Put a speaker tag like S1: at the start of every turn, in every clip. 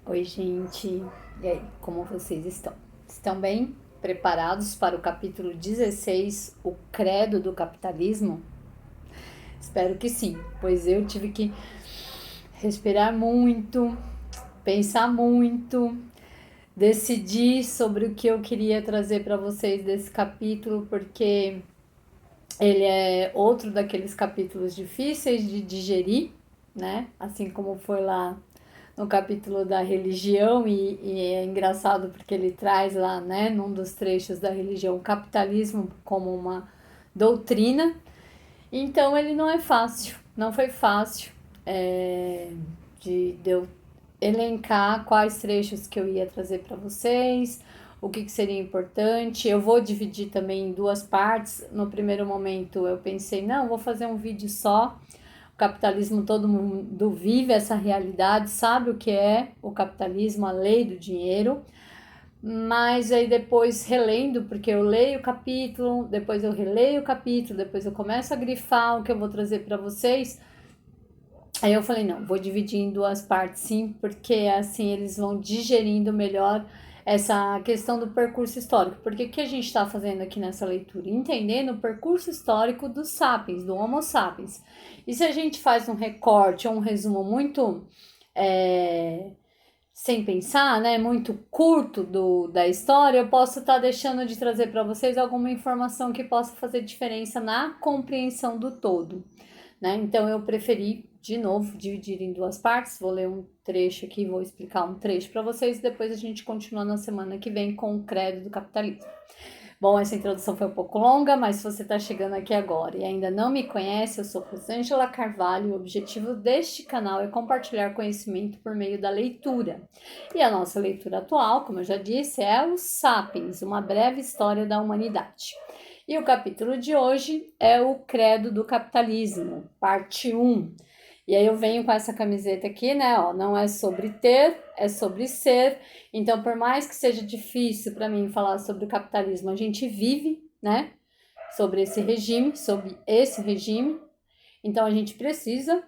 S1: Oi, gente. E aí, como vocês estão? Estão bem preparados para o capítulo 16, o credo do capitalismo? Espero que sim, pois eu tive que respirar muito, pensar muito, decidir sobre o que eu queria trazer para vocês desse capítulo, porque ele é outro daqueles capítulos difíceis de digerir, né? Assim como foi lá no capítulo da religião, e é engraçado porque ele traz lá, né, num dos trechos da religião, o capitalismo como uma doutrina. Então ele não é fácil, não foi fácil de eu elencar quais trechos que eu ia trazer para vocês, o que seria importante. Eu vou dividir também em duas partes. No primeiro momento eu pensei, não, vou fazer um vídeo só. O capitalismo, todo mundo vive essa realidade, sabe o que é o capitalismo, a lei do dinheiro. Mas aí depois relendo, porque eu leio o capítulo, depois eu releio o capítulo, depois eu começo a grifar o que eu vou trazer para vocês. Aí eu falei, não, vou dividir em duas partes sim, porque assim eles vão digerindo melhor essa questão do percurso histórico. Porque o que a gente está fazendo aqui nessa leitura? Entendendo o percurso histórico dos sapiens, do Homo sapiens. E se a gente faz um recorte ou um resumo muito sem pensar, né, muito curto da história, eu posso estar deixando de trazer para vocês alguma informação que possa fazer diferença na compreensão do todo, né? Então eu preferi, de novo, dividir em duas partes. Vou ler um trecho aqui, vou explicar um trecho para vocês e depois a gente continua na semana que vem com o credo do capitalismo. Bom, essa introdução foi um pouco longa, mas se você está chegando aqui agora e ainda não me conhece, eu sou Rosângela Carvalho e o objetivo deste canal é compartilhar conhecimento por meio da leitura. E a nossa leitura atual, como eu já disse, é o Sapiens, uma breve história da humanidade. E o capítulo de hoje é o Credo do Capitalismo, parte 1. E aí eu venho com essa camiseta aqui, né? Ó, não é sobre ter, é sobre ser. Então, por mais que seja difícil para mim falar sobre o capitalismo, a gente vive, né? Sobre esse regime, sobre esse regime. Então a gente precisa,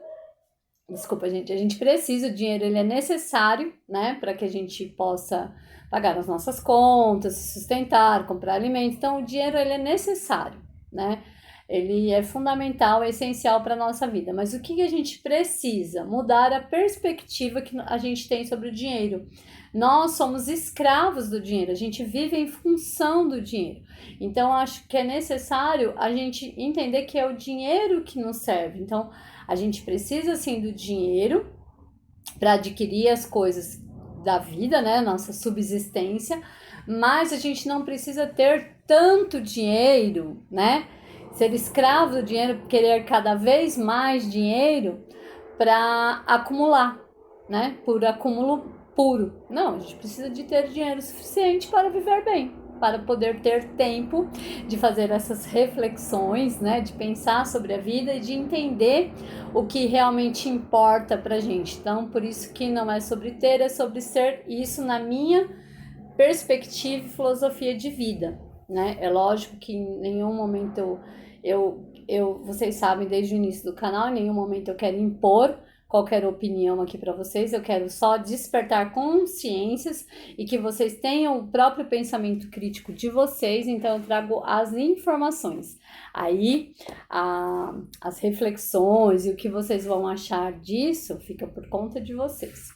S1: desculpa, gente, a gente precisa, o dinheiro ele é necessário, né? Para que a gente possa pagar as nossas contas, se sustentar, comprar alimentos. Então o dinheiro ele é necessário, né? Ele é fundamental, é essencial para a nossa vida. Mas o que a gente precisa? Mudar a perspectiva que a gente tem sobre o dinheiro. Nós somos escravos do dinheiro, a gente vive em função do dinheiro. Então, acho que é necessário a gente entender que é o dinheiro que nos serve. Então, a gente precisa, sim, do dinheiro para adquirir as coisas da vida, né? Nossa subsistência, mas a gente não precisa ter tanto dinheiro, né? Ser escravo do dinheiro, querer cada vez mais dinheiro para acumular, né? Por acúmulo puro. Não, a gente precisa de ter dinheiro suficiente para viver bem, para poder ter tempo de fazer essas reflexões, né? De pensar sobre a vida e de entender o que realmente importa pra gente. Então, por isso que não é sobre ter, é sobre ser. Isso na minha perspectiva e filosofia de vida, né? É lógico que em nenhum momento vocês sabem desde o início do canal, em nenhum momento eu quero impor qualquer opinião aqui para vocês, eu quero só despertar consciências e que vocês tenham o próprio pensamento crítico de vocês, então eu trago as informações. Aí, as reflexões e o que vocês vão achar disso fica por conta de vocês.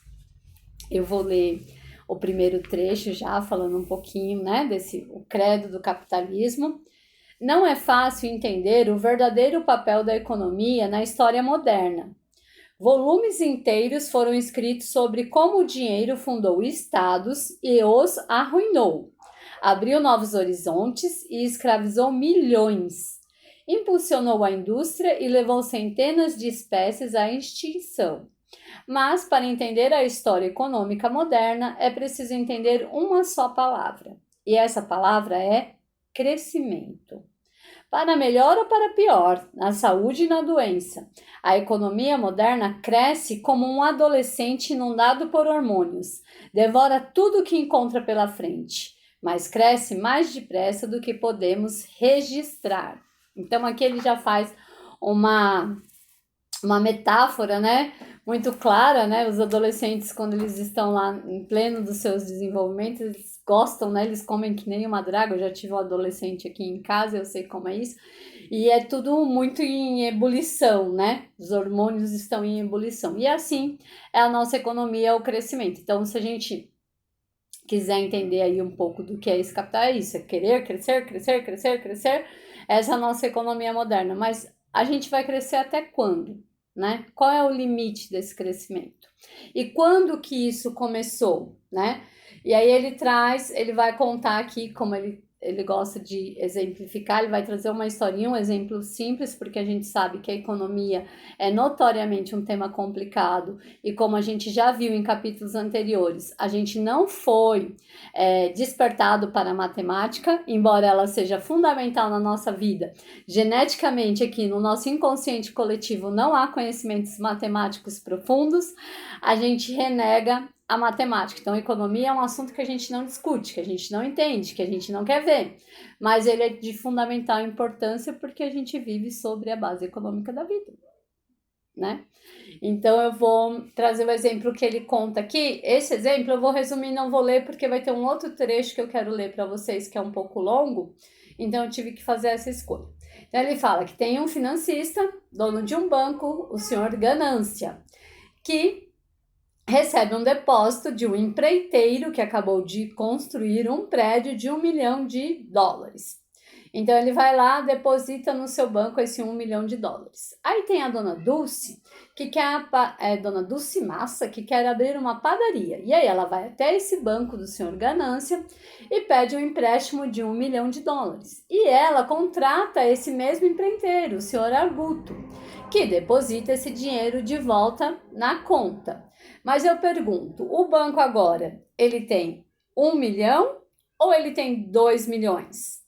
S1: Eu vou ler o primeiro trecho já, falando um pouquinho, né, o credo do capitalismo. Não é fácil entender o verdadeiro papel da economia na história moderna. Volumes inteiros foram escritos sobre como o dinheiro fundou estados e os arruinou, abriu novos horizontes e escravizou milhões, impulsionou a indústria e levou centenas de espécies à extinção. Mas, para entender a história econômica moderna, é preciso entender uma só palavra. E essa palavra é crescimento. Para melhor ou para pior, na saúde e na doença, a economia moderna cresce como um adolescente inundado por hormônios. Devora tudo o que encontra pela frente, mas cresce mais depressa do que podemos registrar. Então, aqui ele já faz uma metáfora, né, muito clara, né? Os adolescentes, quando eles estão lá em pleno dos seus desenvolvimentos, eles gostam, né? Eles comem que nem uma draga. Eu já tive um adolescente aqui em casa, eu sei como é isso. E é tudo muito em ebulição, né? Os hormônios estão em ebulição. E assim é a nossa economia, o crescimento. Então, se a gente quiser entender aí um pouco do que é esse capital, é isso, é querer crescer, crescer, crescer, crescer. Essa é a nossa economia moderna. Mas a gente vai crescer até quando? Né? Qual é o limite desse crescimento? E quando que isso começou, né? E aí ele vai contar aqui como ele gosta de exemplificar, ele vai trazer uma historinha, um exemplo simples, porque a gente sabe que a economia é notoriamente um tema complicado e como a gente já viu em capítulos anteriores, a gente não foi despertado para a matemática, embora ela seja fundamental na nossa vida. Geneticamente aqui no nosso inconsciente coletivo não há conhecimentos matemáticos profundos, a gente renega a matemática. Então, a economia é um assunto que a gente não discute, que a gente não entende, que a gente não quer ver, mas ele é de fundamental importância porque a gente vive sobre a base econômica da vida, né? Então, eu vou trazer o exemplo que ele conta aqui. Esse exemplo eu vou resumir, não vou ler, porque vai ter um outro trecho que eu quero ler para vocês, que é um pouco longo, então eu tive que fazer essa escolha. Então, ele fala que tem um financista, dono de um banco, o senhor Ganância, que recebe um depósito de um empreiteiro que acabou de construir um prédio de $1 milhão. Então ele vai lá, deposita no seu banco esse $1 milhão. Aí tem a dona Dulce, que quer dona Dulce Massa, que quer abrir uma padaria. E aí ela vai até esse banco do senhor Ganância e pede um empréstimo de $1 milhão. E ela contrata esse mesmo empreiteiro, o senhor Arguto, que deposita esse dinheiro de volta na conta. Mas eu pergunto, o banco agora, ele tem 1 milhão ou ele tem 2 milhões?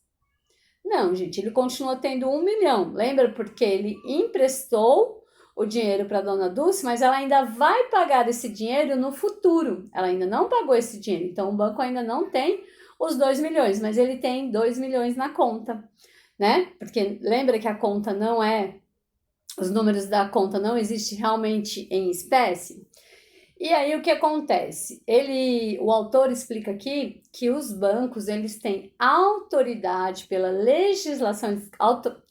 S1: Não, gente, ele continua tendo 1 milhão. Lembra? Porque ele emprestou o dinheiro para a dona Dulce, mas ela ainda vai pagar esse dinheiro no futuro. Ela ainda não pagou esse dinheiro, então o banco ainda não tem os 2 milhões, mas ele tem 2 milhões na conta, né? Porque lembra que a conta não é, os números da conta não existem realmente em espécie? E aí o que acontece? O autor explica aqui que os bancos eles têm autoridade pela legislação,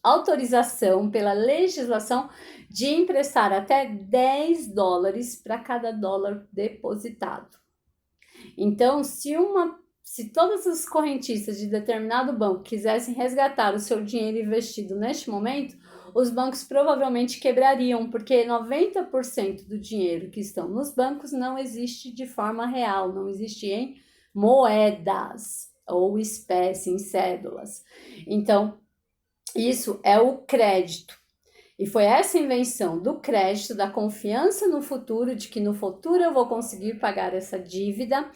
S1: autorização pela legislação de emprestar até $10 para cada dólar depositado. Então, se todas as correntistas de determinado banco quisessem resgatar o seu dinheiro investido neste momento, os bancos provavelmente quebrariam, porque 90% do dinheiro que estão nos bancos não existe de forma real, não existe em moedas ou espécie, em cédulas. Então, isso é o crédito. E foi essa invenção do crédito, da confiança no futuro, de que no futuro eu vou conseguir pagar essa dívida,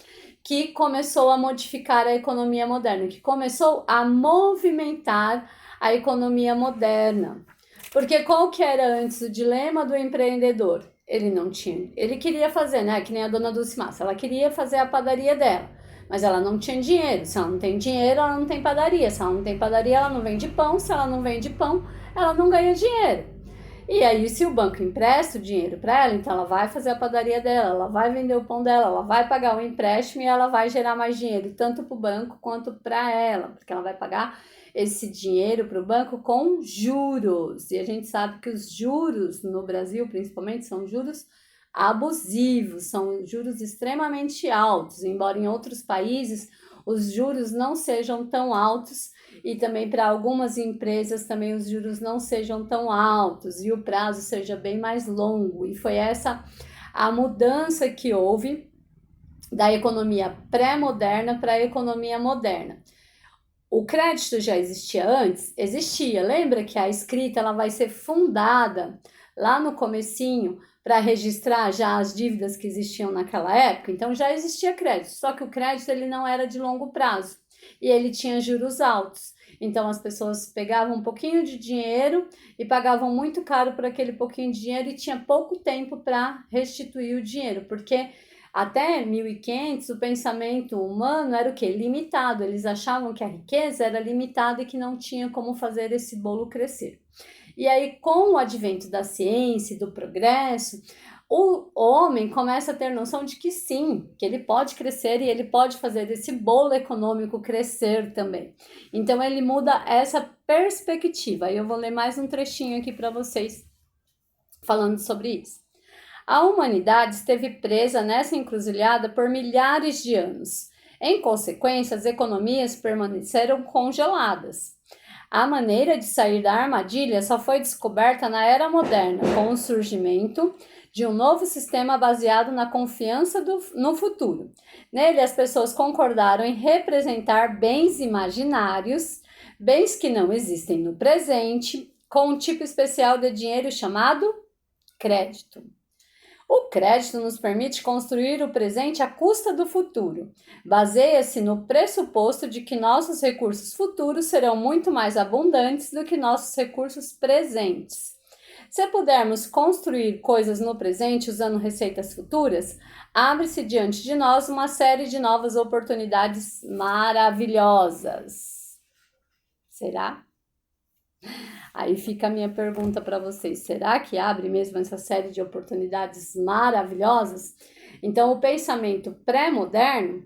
S1: que começou a modificar a economia moderna, que começou a movimentar a economia moderna. Porque qual que era antes o dilema do empreendedor? Ele queria fazer, né, que nem a dona Dulce Massa, ela queria fazer a padaria dela, mas ela não tinha dinheiro. Se ela não tem dinheiro, ela não tem padaria. Se ela não tem padaria, ela não vende pão. Se ela não vende pão, ela não ganha dinheiro. E aí, se o banco empresta o dinheiro para ela, então ela vai fazer a padaria dela, ela vai vender o pão dela, ela vai pagar o empréstimo e ela vai gerar mais dinheiro, tanto para o banco quanto para ela, porque ela vai pagar esse dinheiro para o banco com juros. E a gente sabe que os juros no Brasil, principalmente, são juros abusivos, são juros extremamente altos, embora em outros países os juros não sejam tão altos e também para algumas empresas também os juros não sejam tão altos e o prazo seja bem mais longo. E foi essa a mudança que houve da economia pré-moderna para a economia moderna. O crédito já existia antes? Existia. Lembra que a escrita ela vai ser fundada lá no comecinho para registrar já as dívidas que existiam naquela época? Então já existia crédito, só que o crédito ele não era de longo prazo e ele tinha juros altos. Então as pessoas pegavam um pouquinho de dinheiro e pagavam muito caro por aquele pouquinho de dinheiro e tinha pouco tempo para restituir o dinheiro, porque até 1500 o pensamento humano era o quê? Limitado. Eles achavam que a riqueza era limitada e que não tinha como fazer esse bolo crescer. E aí, com o advento da ciência e do progresso, o homem começa a ter noção de que sim, que ele pode crescer e ele pode fazer esse bolo econômico crescer também. Então ele muda essa perspectiva. E eu vou ler mais um trechinho aqui para vocês falando sobre isso. A humanidade esteve presa nessa encruzilhada por milhares de anos. Em consequência, as economias permaneceram congeladas. A maneira de sair da armadilha só foi descoberta na era moderna, com o surgimento de um novo sistema baseado na confiança no futuro. Nele, as pessoas concordaram em representar bens imaginários, bens que não existem no presente, com um tipo especial de dinheiro chamado crédito. O crédito nos permite construir o presente à custa do futuro. Baseia-se no pressuposto de que nossos recursos futuros serão muito mais abundantes do que nossos recursos presentes. Se pudermos construir coisas no presente usando receitas futuras, abre-se diante de nós uma série de novas oportunidades maravilhosas. Será? Aí fica a minha pergunta para vocês, será que abre mesmo essa série de oportunidades maravilhosas? Então, o pensamento pré-moderno,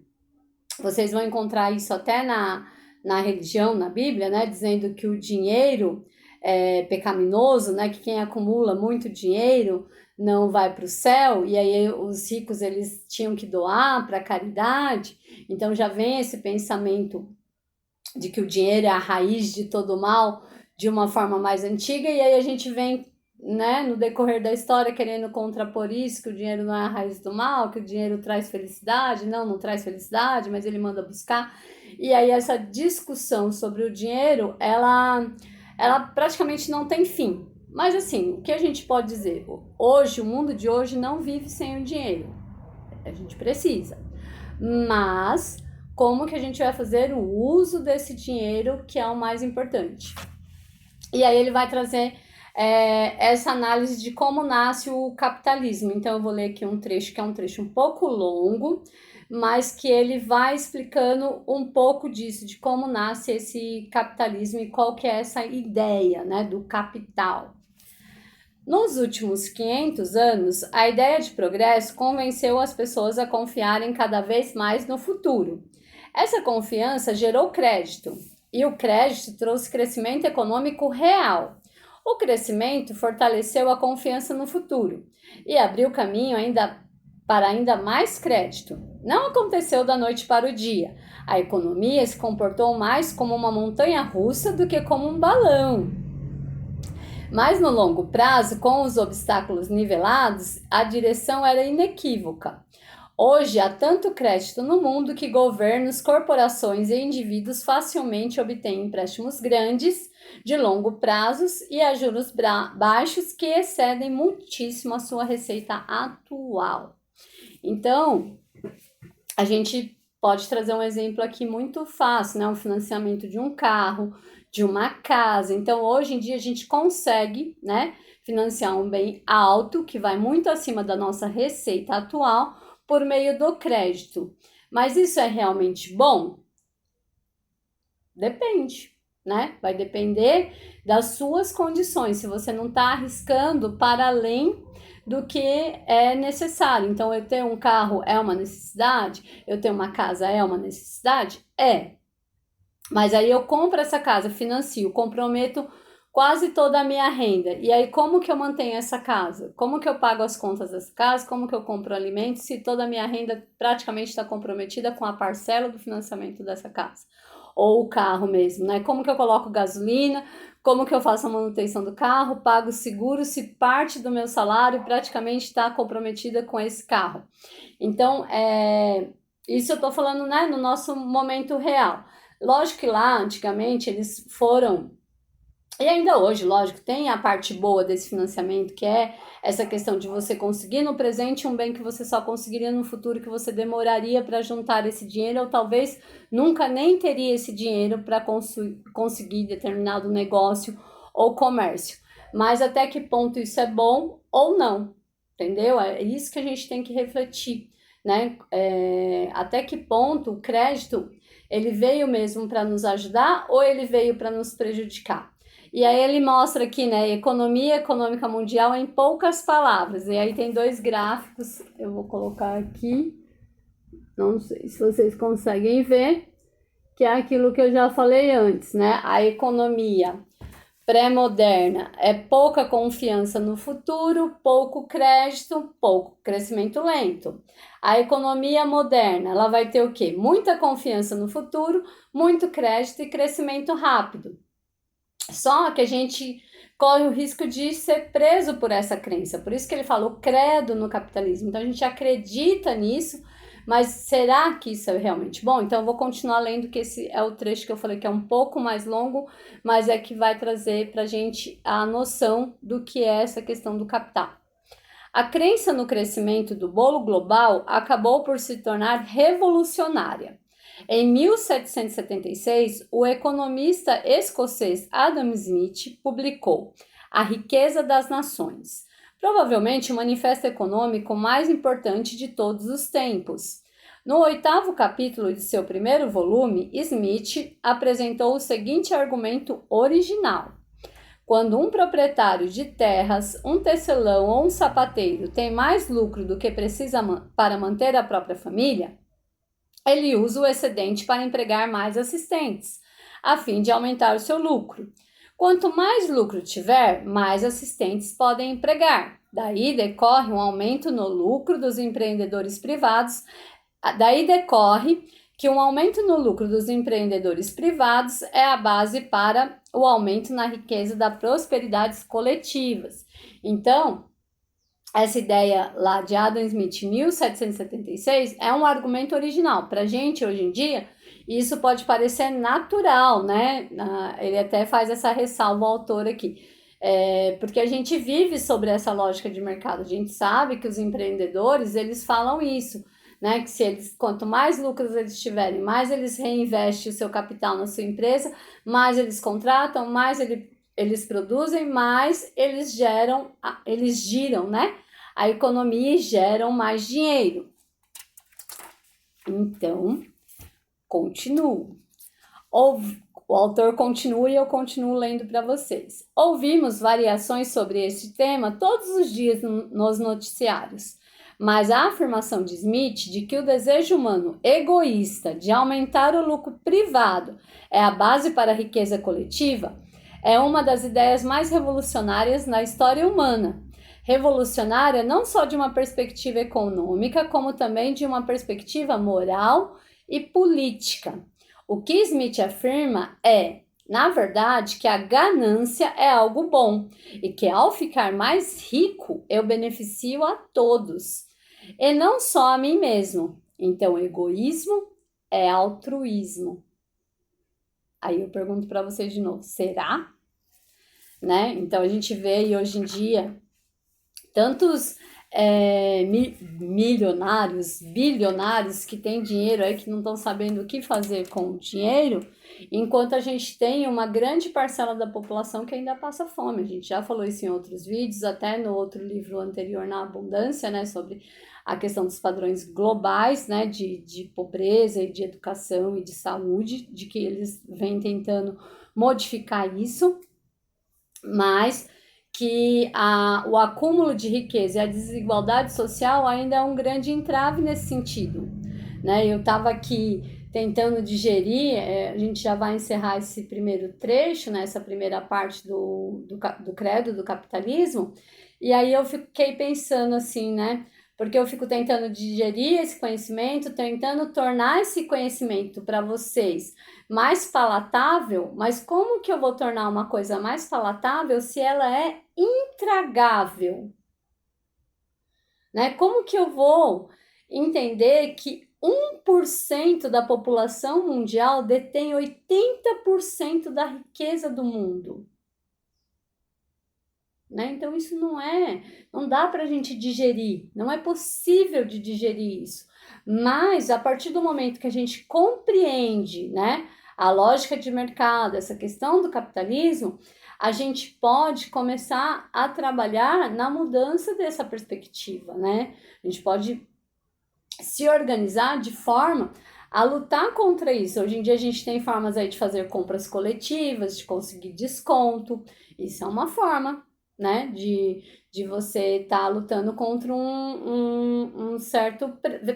S1: vocês vão encontrar isso até na religião, na Bíblia, né? Dizendo que o dinheiro é pecaminoso, né? Que quem acumula muito dinheiro não vai para o céu, e aí os ricos eles tinham que doar para a caridade. Então já vem esse pensamento de que o dinheiro é a raiz de todo o mal, de uma forma mais antiga, e aí a gente vem, né, no decorrer da história querendo contrapor isso, que o dinheiro não é a raiz do mal, que o dinheiro traz felicidade. Não traz felicidade, mas ele manda buscar. E aí essa discussão sobre o dinheiro, ela praticamente não tem fim. Mas assim, o que a gente pode dizer? Hoje, o mundo de hoje não vive sem o dinheiro. A gente precisa. Mas como que a gente vai fazer o uso desse dinheiro, que é o mais importante? E aí ele vai trazer essa análise de como nasce o capitalismo. Então eu vou ler aqui um trecho, que é um trecho um pouco longo, mas que ele vai explicando um pouco disso, de como nasce esse capitalismo e qual que é essa ideia, né, do capital. Nos últimos 500 anos, a ideia de progresso convenceu as pessoas a confiarem cada vez mais no futuro. Essa confiança gerou crédito. E o crédito trouxe crescimento econômico real. O crescimento fortaleceu a confiança no futuro e abriu caminho para ainda mais crédito. Não aconteceu da noite para o dia. A economia se comportou mais como uma montanha-russa do que como um balão. Mas no longo prazo, com os obstáculos nivelados, a direção era inequívoca. Hoje há tanto crédito no mundo que governos, corporações e indivíduos facilmente obtêm empréstimos grandes, de longo prazo e a juros baixos que excedem muitíssimo a sua receita atual. Então, a gente pode trazer um exemplo aqui muito fácil, né? O financiamento de um carro, de uma casa. Então, hoje em dia, a gente consegue, né, financiar um bem alto, que vai muito acima da nossa receita atual, por meio do crédito. Mas isso é realmente bom? Depende, né? Vai depender das suas condições. Se você não está arriscando para além do que é necessário. Então, eu ter um carro é uma necessidade? Eu ter uma casa é uma necessidade? É. Mas aí eu compro essa casa, financio, comprometo quase toda a minha renda. E aí, como que eu mantenho essa casa? Como que eu pago as contas dessa casa? Como que eu compro alimentos se toda a minha renda praticamente está comprometida com a parcela do financiamento dessa casa? Ou o carro mesmo, né? Como que eu coloco gasolina? Como que eu faço a manutenção do carro? Pago seguro se parte do meu salário praticamente está comprometida com esse carro. Então, isso eu estou falando, né, no nosso momento real. Lógico que lá, antigamente, eles foram... E ainda hoje, lógico, tem a parte boa desse financiamento, que é essa questão de você conseguir no presente um bem que você só conseguiria no futuro, que você demoraria para juntar esse dinheiro, ou talvez nunca nem teria esse dinheiro para conseguir determinado negócio ou comércio. Mas até que ponto isso é bom ou não, entendeu? É isso que a gente tem que refletir, né? Até que ponto o crédito, ele veio mesmo para nos ajudar ou ele veio para nos prejudicar? E aí ele mostra aqui, né, economia econômica mundial em poucas palavras. E aí tem 2 gráficos, eu vou colocar aqui, não sei se vocês conseguem ver, que é aquilo que eu já falei antes, né? A economia pré-moderna é pouca confiança no futuro, pouco crédito, pouco crescimento lento. A economia moderna, ela vai ter o quê? Muita confiança no futuro, muito crédito e crescimento rápido. Só que a gente corre o risco de ser preso por essa crença. Por isso que ele fala o credo no capitalismo. Então a gente acredita nisso, mas será que isso é realmente bom? Então eu vou continuar lendo, que esse é o trecho que eu falei que é um pouco mais longo, mas é que vai trazer para a gente a noção do que é essa questão do capital. A crença no crescimento do bolo global acabou por se tornar revolucionária. Em 1776, o economista escocês Adam Smith publicou A Riqueza das Nações, provavelmente o manifesto econômico mais importante de todos os tempos. No 8º capítulo de seu primeiro volume, Smith apresentou o seguinte argumento original: quando um proprietário de terras, um tecelão ou um sapateiro tem mais lucro do que precisa para manter a própria família, ele usa o excedente para empregar mais assistentes, a fim de aumentar o seu lucro. Quanto mais lucro tiver, mais assistentes podem empregar. Daí decorre um aumento no lucro dos empreendedores privados. Daí decorre que um aumento no lucro dos empreendedores privados é a base para o aumento na riqueza das prosperidades coletivas. Então, essa ideia lá de Adam Smith, 1776, é um argumento original. Para a gente, hoje em dia, isso pode parecer natural, né? Ele até faz essa ressalva, o autor aqui. Porque a gente vive sobre essa lógica de mercado. A gente sabe que os empreendedores, eles falam isso, né? Que se eles, quanto mais lucros eles tiverem, mais eles reinvestem o seu capital na sua empresa, mais eles contratam, mais eles produzem, mais eles giram, né? A economia e geram mais dinheiro. Então, continuo. O autor continua e eu continuo lendo para vocês. Ouvimos variações sobre este tema todos os dias nos noticiários, mas a afirmação de Smith de que o desejo humano egoísta de aumentar o lucro privado é a base para a riqueza coletiva é uma das ideias mais revolucionárias na história humana. Revolucionária não só de uma perspectiva econômica, como também de uma perspectiva moral e política. O que Smith afirma é, na verdade, que a ganância é algo bom e que ao ficar mais rico eu beneficio a todos e não só a mim mesmo. Então, egoísmo é altruísmo. Aí eu pergunto para vocês de novo, será? Né? Então a gente vê aí hoje em dia tantos milionários, bilionários que têm dinheiro aí que não estão sabendo o que fazer com o dinheiro, enquanto a gente tem uma grande parcela da população que ainda passa fome. A gente já falou isso em outros vídeos, até no outro livro anterior, Na Abundância, né, sobre a questão dos padrões globais, né, de pobreza e de educação e de saúde, de que eles vêm tentando modificar isso, mas que o acúmulo de riqueza e a desigualdade social ainda é um grande entrave nesse sentido, né? Eu estava aqui tentando digerir, a gente já vai encerrar esse primeiro trecho, né? Essa primeira parte do credo do capitalismo, e aí eu fiquei pensando assim, né? Porque eu fico tentando digerir esse conhecimento, tentando tornar esse conhecimento para vocês mais palatável, mas como que eu vou tornar uma coisa mais palatável se ela é intragável? Né? Como que eu vou entender que 1% da população mundial detém 80% da riqueza do mundo? Né? Então isso não dá para a gente digerir, não é possível de digerir isso. Mas a partir do momento que a gente compreende, né, a lógica de mercado, essa questão do capitalismo, a gente pode começar a trabalhar na mudança dessa perspectiva, né? A gente pode se organizar de forma a lutar contra isso. Hoje em dia a gente tem formas aí de fazer compras coletivas, de conseguir desconto. Isso é uma forma, né, de você estar lutando contra um certo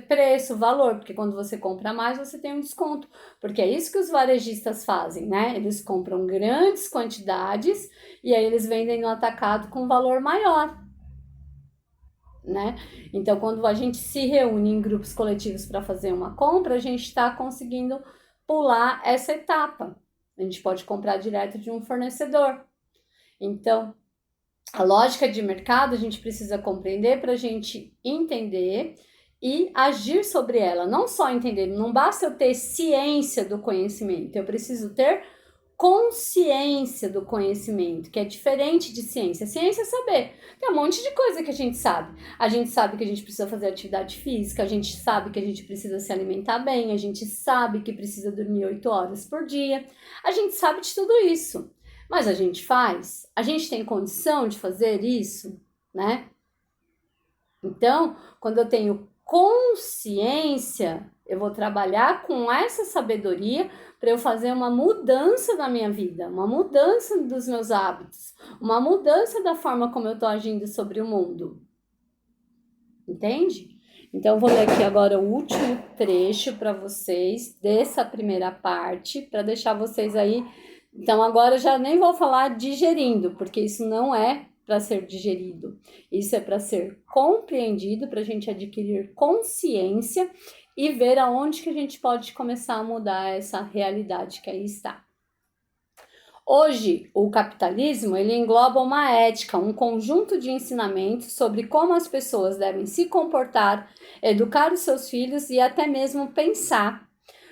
S1: preço, valor, porque quando você compra mais, você tem um desconto, porque é isso que os varejistas fazem, né? Eles compram grandes quantidades e aí eles vendem no atacado com valor maior, né? Então, quando a gente se reúne em grupos coletivos para fazer uma compra, a gente está conseguindo pular essa etapa. A gente pode comprar direto de um fornecedor. Então, a lógica de mercado a gente precisa compreender para a gente entender e agir sobre ela. Não só entender, não basta eu ter ciência do conhecimento, eu preciso ter consciência do conhecimento, que é diferente de ciência. Ciência é saber. Tem um monte de coisa que a gente sabe. A gente sabe que a gente precisa fazer atividade física, a gente sabe que a gente precisa se alimentar bem, a gente sabe que precisa dormir 8 horas por dia. A gente sabe de tudo isso. Mas a gente faz? A gente tem condição de fazer isso, né? Então, quando eu tenho consciência, eu vou trabalhar com essa sabedoria para eu fazer uma mudança na minha vida, uma mudança dos meus hábitos, uma mudança da forma como eu estou agindo sobre o mundo. Entende? Então, eu vou ler aqui agora o último trecho para vocês dessa primeira parte, para deixar vocês aí. Então, agora eu já nem vou falar digerindo, porque isso não é para ser digerido. Isso é para ser compreendido, para a gente adquirir consciência e ver aonde que a gente pode começar a mudar essa realidade que aí está. Hoje, o capitalismo ele engloba uma ética, um conjunto de ensinamentos sobre como as pessoas devem se comportar, educar os seus filhos e até mesmo pensar.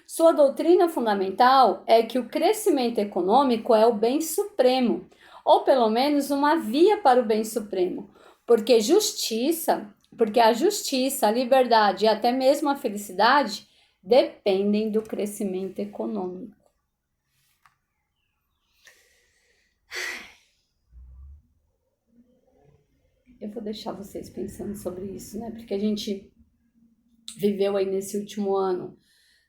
S1: Sua doutrina fundamental é que o crescimento econômico é o bem supremo, ou pelo menos uma via para o bem supremo, porque a justiça, a liberdade e até mesmo a felicidade dependem do crescimento econômico. Eu vou deixar vocês pensando sobre isso, né? Porque a gente viveu aí nesse último ano,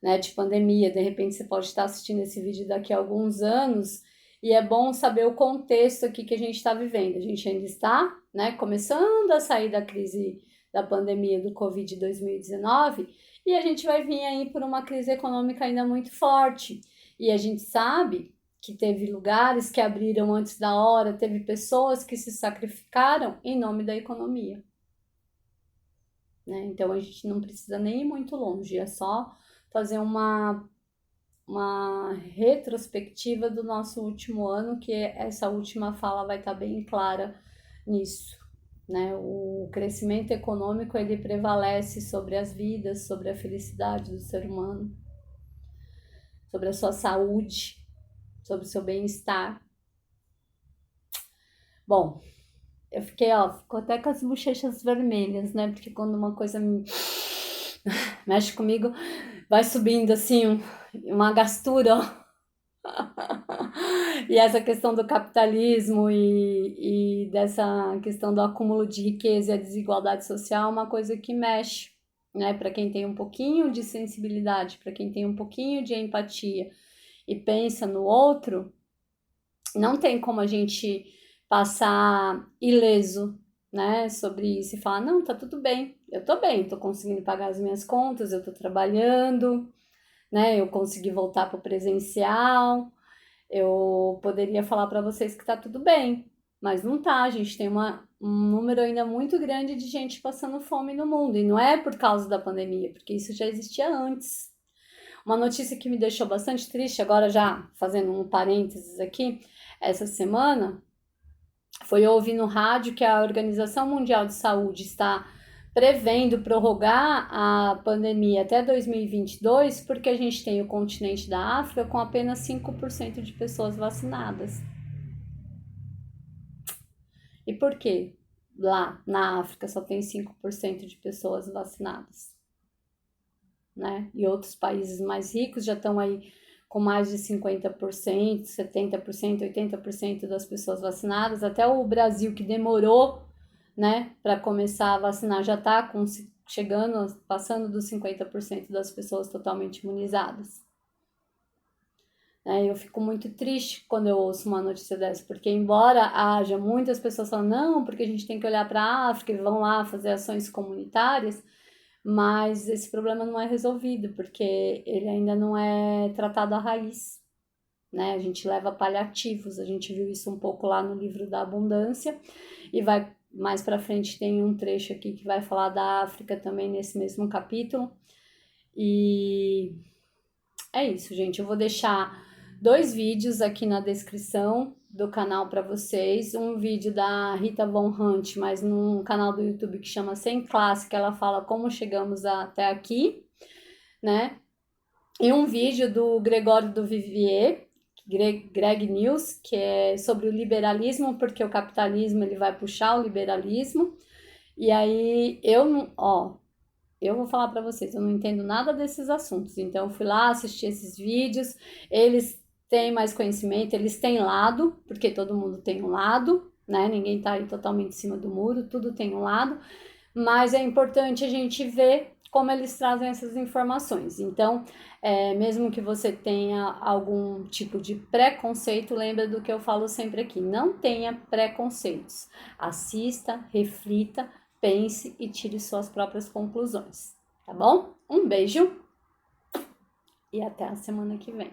S1: né, de pandemia. De repente você pode estar assistindo esse vídeo daqui a alguns anos e é bom saber o contexto aqui que a gente está vivendo. A gente ainda está, né, começando a sair da crise da pandemia do Covid 2019 e a gente vai vir aí por uma crise econômica ainda muito forte. E a gente sabe que teve lugares que abriram antes da hora, teve pessoas que se sacrificaram em nome da economia. Né? Então a gente não precisa nem ir muito longe, é só fazer uma retrospectiva do nosso último ano, que essa última fala vai estar bem clara nisso. Né? O crescimento econômico ele prevalece sobre as vidas, sobre a felicidade do ser humano, sobre a sua saúde, sobre o seu bem-estar. Bom, eu fiquei, ficou até com as bochechas vermelhas, né? Porque quando uma coisa mexe comigo, vai subindo assim, uma gastura, ó. E essa questão do capitalismo e dessa questão do acúmulo de riqueza e a desigualdade social é uma coisa que mexe, né? Para quem tem um pouquinho de sensibilidade, para quem tem um pouquinho de empatia e pensa no outro, não tem como a gente passar ileso, né, sobre isso e falar, não, tá tudo bem, eu tô bem, tô conseguindo pagar as minhas contas, eu tô trabalhando, né, eu consegui voltar pro presencial, eu poderia falar para vocês que tá tudo bem, mas não tá, a gente tem um número ainda muito grande de gente passando fome no mundo, e não é por causa da pandemia, porque isso já existia antes. Uma notícia que me deixou bastante triste, agora já fazendo um parênteses aqui, essa semana, foi ouvir no rádio que a Organização Mundial de Saúde está prevendo prorrogar a pandemia até 2022, porque a gente tem o continente da África com apenas 5% de pessoas vacinadas. E por que lá na África só tem 5% de pessoas vacinadas? Né? E outros países mais ricos já estão aí com mais de 50%, 70%, 80% das pessoas vacinadas. Até o Brasil, que demorou, né, para começar a vacinar, já está com chegando, passando dos 50% das pessoas totalmente imunizadas. Eu fico muito triste quando eu ouço uma notícia dessa, porque embora haja muitas pessoas falando, não, porque a gente tem que olhar para a África e vão lá fazer ações comunitárias, mas esse problema não é resolvido, porque ele ainda não é tratado à raiz, né? A gente leva paliativos, a gente viu isso um pouco lá no livro da Abundância, e vai mais para frente tem um trecho aqui que vai falar da África também nesse mesmo capítulo. E é isso, gente. Eu vou deixar 2 vídeos aqui na descrição do canal para vocês. Um vídeo da Rita Von Hunt, mas num canal do YouTube que chama Sem Classe, que ela fala como chegamos até aqui, né? E um vídeo do Gregório do Vivier, Greg News, que é sobre o liberalismo, porque o capitalismo ele vai puxar o liberalismo. E aí eu vou falar para vocês, eu não entendo nada desses assuntos. Então eu fui lá assistir esses vídeos, eles têm mais conhecimento, eles têm lado, porque todo mundo tem um lado, né? Ninguém tá aí totalmente em cima do muro, tudo tem um lado, mas é importante a gente ver como eles trazem essas informações. Então, mesmo que você tenha algum tipo de preconceito, lembra do que eu falo sempre aqui, não tenha preconceitos. Assista, reflita, pense e tire suas próprias conclusões, tá bom? Um beijo e até a semana que vem.